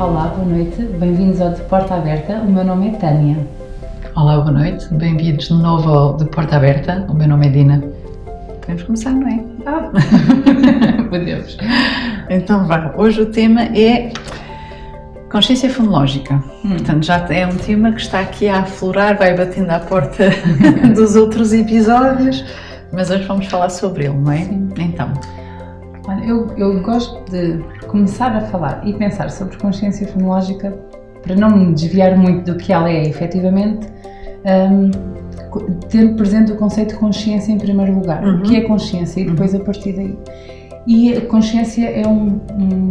Olá, boa noite, bem-vindos ao De Porta Aberta, o meu nome é Tânia. Olá, boa noite, bem-vindos de novo ao De Porta Aberta, o meu nome é Dina. Podemos começar, não é? Podemos. Então vá, hoje o tema é consciência fonológica. Portanto, já é um tema que está aqui a aflorar, vai batendo à porta dos outros episódios, mas hoje vamos falar sobre ele, não é? Sim. Então... Olha, eu gosto de começar a falar e pensar sobre consciência fonológica para não me desviar muito do que ela é, efetivamente, tendo presente o conceito de consciência em primeiro lugar. O que é consciência e depois a partir daí. E a consciência é um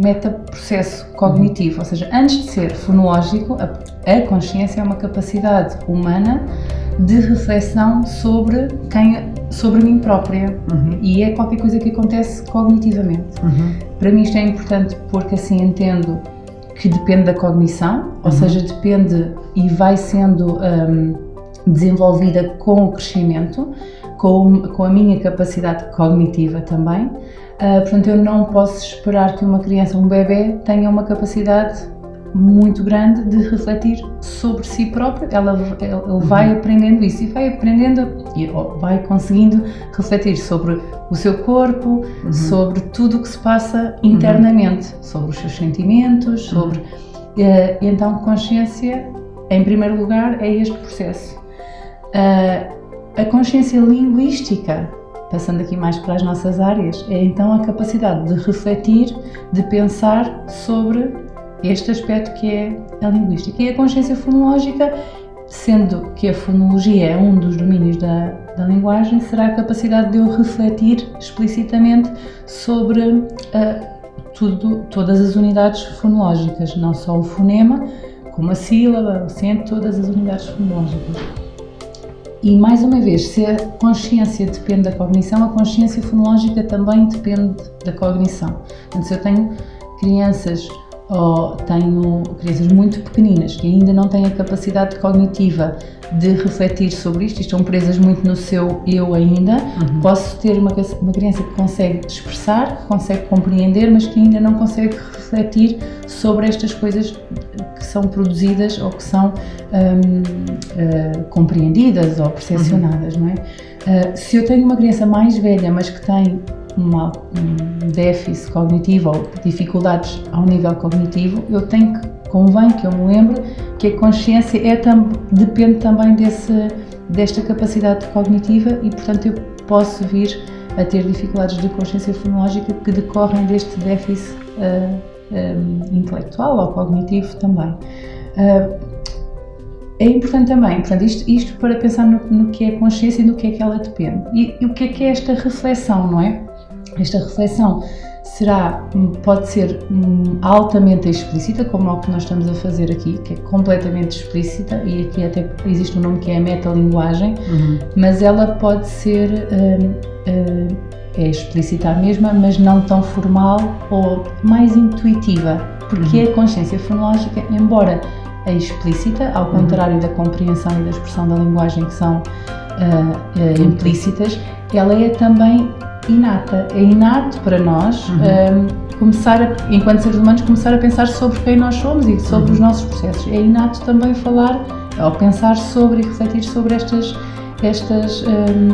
metaprocesso cognitivo, ou seja, antes de ser fonológico, a consciência é uma capacidade humana de reflexão sobre mim própria e é qualquer coisa que acontece cognitivamente. Para mim isto é importante porque assim entendo que depende da cognição, ou seja, depende e vai sendo desenvolvida com o crescimento, com a minha capacidade cognitiva também. Portanto, eu não posso esperar que uma criança, um bebê, tenha uma capacidade muito grande de refletir sobre si próprio. Ele vai aprendendo isso e vai aprendendo e vai conseguindo refletir sobre o seu corpo, sobre tudo o que se passa internamente, sobre os seus sentimentos, sobre... Então, consciência, em primeiro lugar, é este processo. A consciência linguística, passando aqui mais para as nossas áreas, é então a capacidade de refletir, de pensar sobre este aspecto que é a linguística. E a consciência fonológica, sendo que a fonologia é um dos domínios da linguagem, será a capacidade de eu refletir explicitamente sobre todas as unidades fonológicas, não só o fonema, como a sílaba, o acento, todas as unidades fonológicas. E mais uma vez, se a consciência depende da cognição, a consciência fonológica também depende da cognição. Portanto, se eu tenho crianças muito pequeninas que ainda não têm a capacidade cognitiva de refletir sobre isto, estão presas muito no seu eu ainda, posso ter uma criança que consegue expressar, que consegue compreender, mas que ainda não consegue refletir sobre estas coisas que são produzidas ou que são compreendidas ou percepcionadas, não é? Se eu tenho uma criança mais velha, mas que tem um déficit cognitivo ou dificuldades ao nível cognitivo, convém que eu me lembre que a consciência depende também desta capacidade cognitiva e, portanto, eu posso vir a ter dificuldades de consciência fonológica que decorrem deste déficit intelectual ou cognitivo também. É importante também, portanto, isto para pensar no que é consciência e no que é que ela depende. E o que é esta reflexão, não é? Esta reflexão pode ser altamente explícita, como é o que nós estamos a fazer aqui, que é completamente explícita, e aqui até existe um nome que é a metalinguagem, mas ela pode ser é explícita a mesma, mas não tão formal ou mais intuitiva, porque a consciência fonológica, embora é explícita, ao contrário da compreensão e da expressão da linguagem que são implícitas, ela é também inata. É inato para nós enquanto seres humanos, começar a pensar sobre quem nós somos e sobre os nossos processos. É inato também falar ou pensar sobre e refletir sobre estas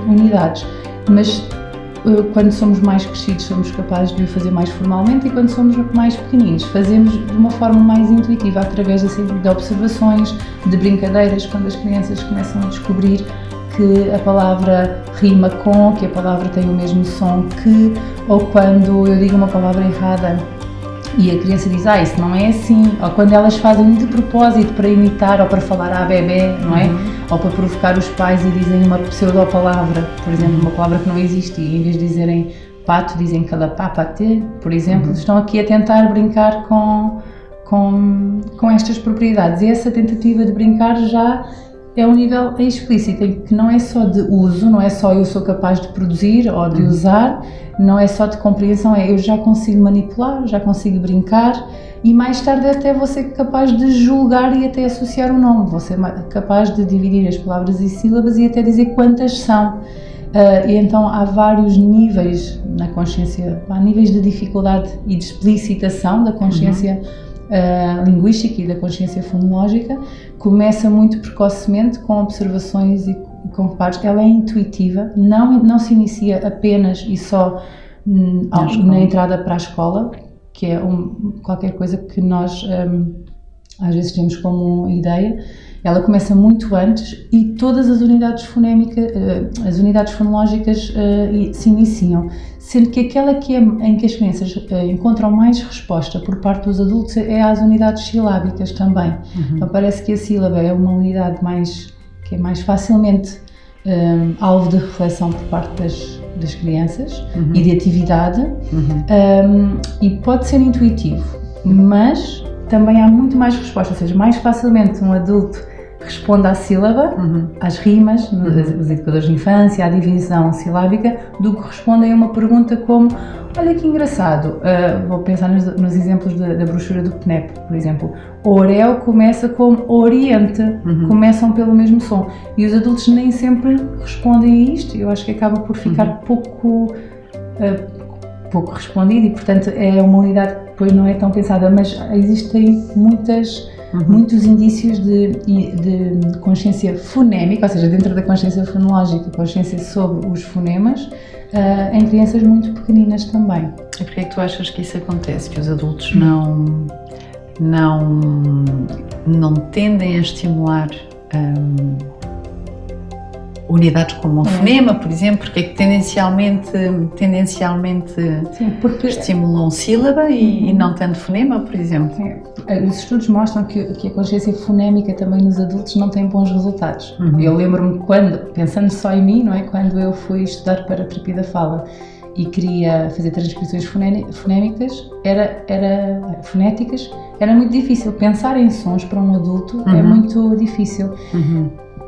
unidades. Mas quando somos mais crescidos somos capazes de o fazer mais formalmente e quando somos mais pequeninos fazemos de uma forma mais intuitiva, através de observações, de brincadeiras, quando as crianças começam a descobrir que a palavra rima com, que a palavra tem o mesmo som que, ou quando eu digo uma palavra errada e a criança diz, isso não é assim, ou quando elas fazem de propósito para imitar ou para falar à bebê, não é? Ou para provocar os pais e dizem uma pseudo-palavra, por exemplo, uma palavra que não existe e em vez de dizerem pato, dizem calapapate, por exemplo, estão aqui a tentar brincar com estas propriedades. E essa tentativa de brincar já é um nível explícito, em que não é só de uso, não é só eu sou capaz de produzir ou de usar, não é só de compreensão, eu já consigo manipular, já consigo brincar e mais tarde até vou ser capaz de julgar e até associar o nome, vou ser capaz de dividir as palavras em sílabas e até dizer quantas são. E então há vários níveis na consciência, há níveis de dificuldade e de explicitação da consciência linguística e da consciência fonológica começa muito precocemente com observações e com reparos. Ela é intuitiva, não se inicia apenas e só na entrada para a escola, que é qualquer coisa que nós às vezes temos como ideia. Ela começa muito antes e todas as unidades fonológicas se iniciam, sendo que aquela em que as crianças encontram mais resposta por parte dos adultos é às unidades silábicas também. Então parece que a sílaba é uma unidade que é mais facilmente alvo de reflexão por parte das crianças e de atividade, e pode ser intuitivo, mas também há muito mais resposta, ou seja, mais facilmente um adulto responde à sílaba, às rimas, os educadores de infância, à divisão silábica, do que respondem a uma pergunta como: olha que engraçado, vou pensar nos exemplos da brochura do PNEP, por exemplo. Orel começa como Oriente, começam pelo mesmo som, e os adultos nem sempre respondem a isto. Eu acho que acaba por ficar pouco respondido e, portanto, é uma unidade que depois não é tão pensada, mas existem muitos indícios de consciência fonémica, ou seja, dentro da consciência fonológica, consciência sobre os fonemas, em crianças muito pequeninas também. E porquê é que tu achas que isso acontece? Que os adultos não tendem a estimular unidades como o fonema, por exemplo, porque é que tendencialmente Sim, porque estimulam sílaba e não tanto fonema, por exemplo? Sim. Os estudos mostram que a consciência fonémica também nos adultos não tem bons resultados. Eu lembro-me pensando só em mim, não é? Quando eu fui estudar para a terapia da fala e queria fazer transcrições fonéticas, era muito difícil. Pensar em sons para um adulto é muito difícil.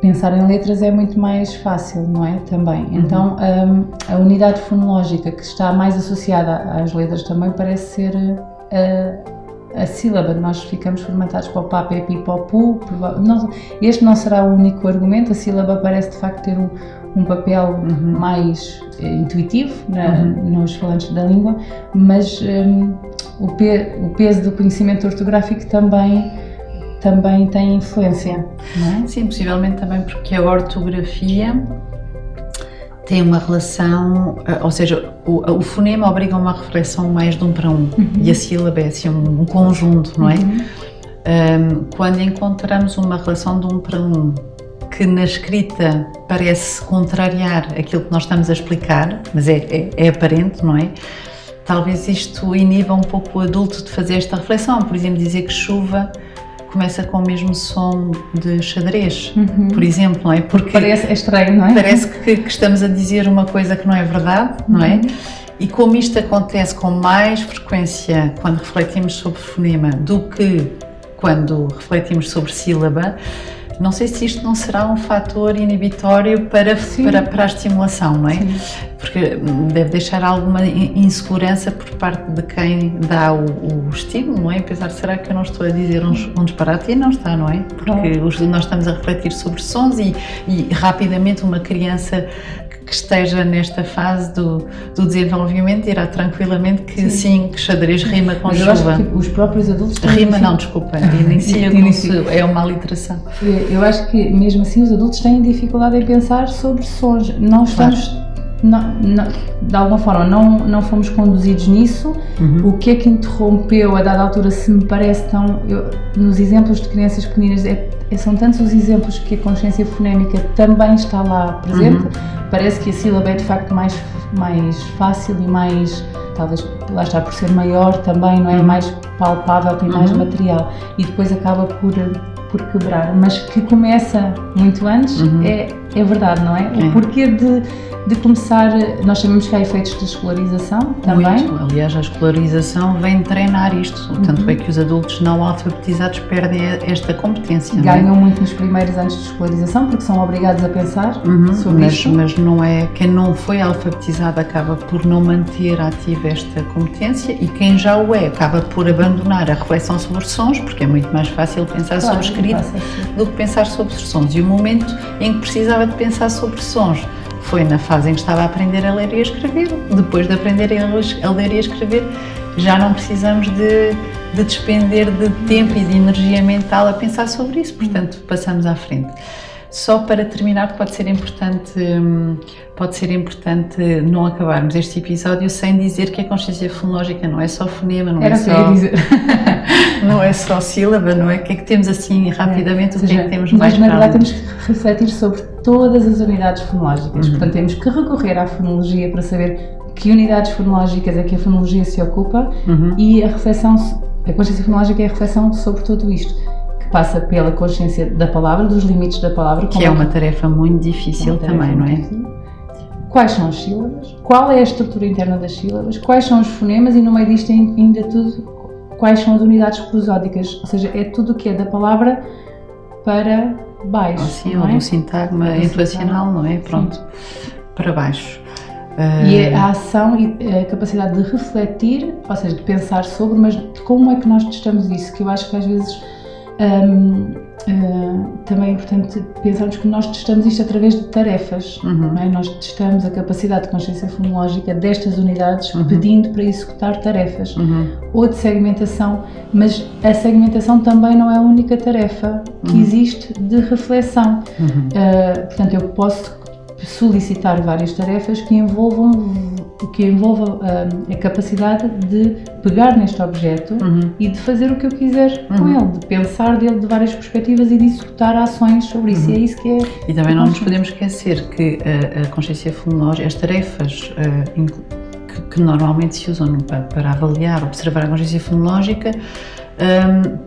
Pensar em letras é muito mais fácil, não é? Também. Então, a unidade fonológica que está mais associada às letras também parece ser a sílaba. Nós ficamos formatados para o pá, pé, pi, pó, pu. Este não será o único argumento. A sílaba parece de facto ter um papel mais intuitivo nos falantes da língua, mas o peso do conhecimento ortográfico também tem influência, não é? Sim, possivelmente também porque a ortografia tem uma relação, ou seja, o fonema obriga a uma reflexão mais de um para um, e a sílaba é assim um conjunto, não é? Quando encontramos uma relação de um para um que na escrita parece contrariar aquilo que nós estamos a explicar, mas é aparente, não é? Talvez isto iniba um pouco o adulto de fazer esta reflexão, por exemplo, dizer que chuva começa com o mesmo som de xadrez, por exemplo, não é? Porque é estranho, não é? Parece que estamos a dizer uma coisa que não é verdade, não é? E como isto acontece com mais frequência quando refletimos sobre fonema do que quando refletimos sobre sílaba, não sei se isto não será um fator inibitório para a estimulação, não é? Sim. Porque deve deixar alguma insegurança por parte de quem dá o estímulo, não é? Pensar, será que eu não estou a dizer um disparate? E não está, não é? Porque nós estamos a refletir sobre sons e rapidamente uma criança que esteja nesta fase do desenvolvimento irá tranquilamente que sim, que xadrez rima com chuva. Eu acho que os próprios adultos rima não, desculpa, inicia é uma aliteração. Eu acho que mesmo assim os adultos têm dificuldade em pensar sobre sons. Não estamos, de alguma forma, não fomos conduzidos nisso. O que é que interrompeu a dada altura, se me parece nos exemplos de crianças pequeninas, são tantos os exemplos que a consciência fonémica também está lá presente. Parece que a sílaba é de facto mais fácil e mais, talvez lá está por ser maior também, não é? Mais palpável, tem mais material e depois acaba por quebrar, mas que começa muito antes, é verdade, não é? O porquê de começar, nós sabemos que há efeitos de escolarização também. Muito. Aliás, a escolarização vem treinar isto, tanto é que os adultos não alfabetizados perdem esta competência. Ganham muito nos primeiros anos de escolarização porque são obrigados a pensar sobre isso. Mas não é, quem não foi alfabetizado acaba por não manter ativa esta competência e quem já o é acaba por abandonar a reflexão sobre sons, porque é muito mais fácil pensar sobre escrita do que pensar sobre sons. E o momento em que precisava de pensar sobre sons foi na fase em que estava a aprender a ler e a escrever. Depois de aprender a ler e a escrever, já não precisamos de de despender de tempo e de energia mental a pensar sobre isso, portanto passamos à frente. Só para terminar, pode ser importante não acabarmos este episódio sem dizer que a consciência fonológica não é só fonema, não é só sílaba, não é? O que é que temos assim rapidamente, o que é que temos mais para além? Temos que refletir sobre todas as unidades fonológicas, portanto temos que recorrer à fonologia para saber que unidades fonológicas é que a fonologia se ocupa e a consciência fonológica é a reflexão sobre tudo isto, que passa pela consciência da palavra, dos limites da palavra. Que é uma tarefa muito difícil também, não é? Quais são as sílabas? Qual é a estrutura interna das sílabas? Quais são os fonemas? E no meio disto ainda tudo, quais são as unidades prosódicas? Ou seja, é tudo o que é da palavra para baixo. Sim, ou do sintagma intuacional, não é? Pronto, para baixo. E a ação e a capacidade de refletir, ou seja, de pensar sobre, mas de como é que nós testamos isso, que eu acho que às vezes também é importante pensarmos que nós testamos isto através de tarefas, não é? Nós testamos a capacidade de consciência fonológica destas unidades pedindo para executar tarefas ou de segmentação, mas a segmentação também não é a única tarefa que existe de reflexão. Portanto, eu posso solicitar várias tarefas que envolvam a capacidade de pegar neste objeto e de fazer o que eu quiser com ele, de pensar dele de várias perspectivas e de executar ações sobre isso. E é isso que é. E também não nos podemos esquecer que a consciência fonológica, as tarefas que normalmente se usam para avaliar, observar a consciência fonológica,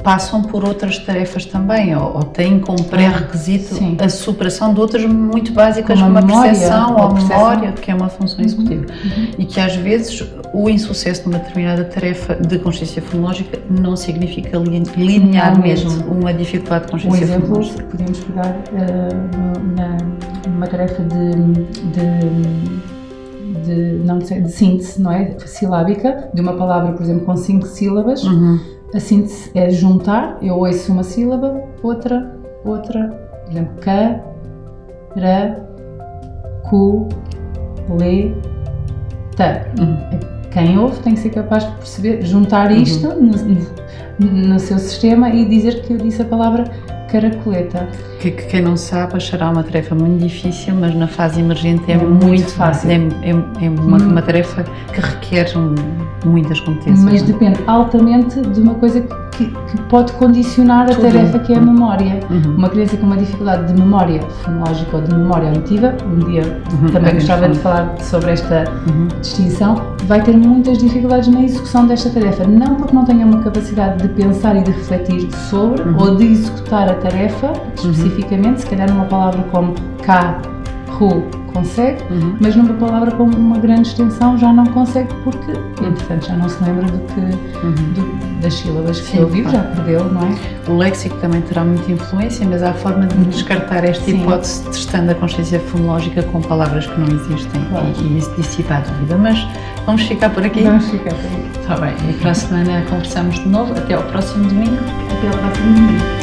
passam por outras tarefas também, ou têm como pré-requisito a superação de outras muito básicas, como a percepção ou a memória, que é uma função executiva. E que às vezes o insucesso numa determinada tarefa de consciência fonológica não significa linearmente uma dificuldade de consciência fonológica. Um exemplo que podemos pegar numa tarefa de síntese, não é? Silábica, de uma palavra, por exemplo, com 5 sílabas. A síntese é juntar, eu ouço uma sílaba, outra, por exemplo, ca, ra, cu, le, ta. Quem ouve tem que ser capaz de perceber, juntar isto no seu sistema e dizer que eu disse a palavra caracoleta. Que quem não sabe achará uma tarefa muito difícil, mas na fase emergente é muito fácil. É uma tarefa que requer muitas competências. Mas depende altamente de uma coisa que pode condicionar a tarefa, que é a memória. Uma criança com uma dificuldade de memória fonológica ou de memória auditiva, um dia também gostava de falar sobre esta distinção, vai ter muitas dificuldades na execução desta tarefa, não porque não tenha uma capacidade de pensar e de refletir sobre ou de executar a tarefa especificamente, se calhar numa palavra como cá, ru, consegue, mas numa palavra com uma grande extensão já não consegue porque, entretanto, já não se lembra das sílabas que ouviu, já perdeu, não é? O léxico também terá muita influência, mas há a forma de descartar esta hipótese testando a consciência fonológica com palavras que não existem e isso dissipa a dúvida, mas vamos ficar por aqui. Vamos ficar por aqui. Está bem, e para a semana conversamos de novo. Até ao próximo domingo. Até ao próximo domingo.